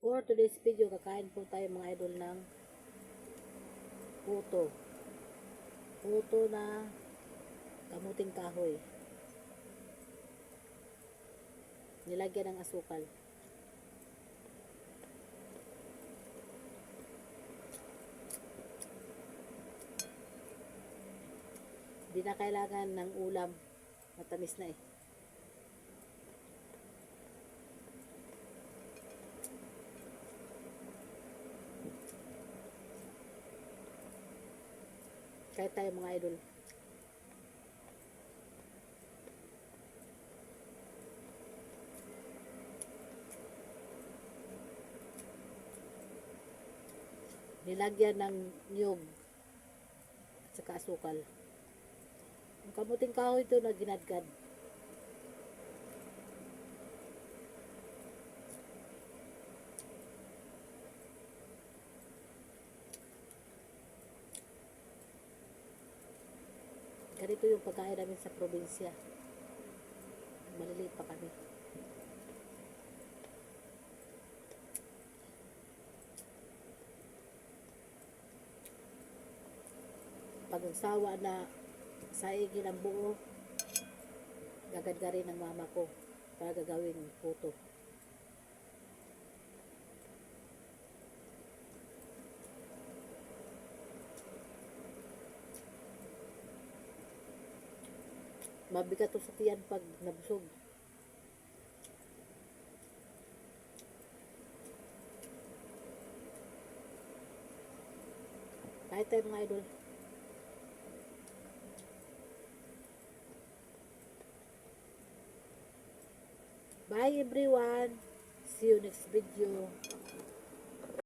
For today's video, kakain po tayo mga idol ng puto. Puto na kamuting kahoy. Nilagyan ng asukal. Hindi na kailangan ng ulam. Matamis na eh. Kaya tayo mga idol. Nilagyan ng niyog at saka asukal. Ang kamuting kahoy ito na ginadgad. Ganito yung pagkain namin sa probinsya. Maliliit pa kami. Pag nagsawa na saigin ang buo, gagadgarin ng mama ko para gagawin puto. Mabigat to sa tiyan pag nabusog. Kahit tayo mga idol. Bye everyone. See you next video.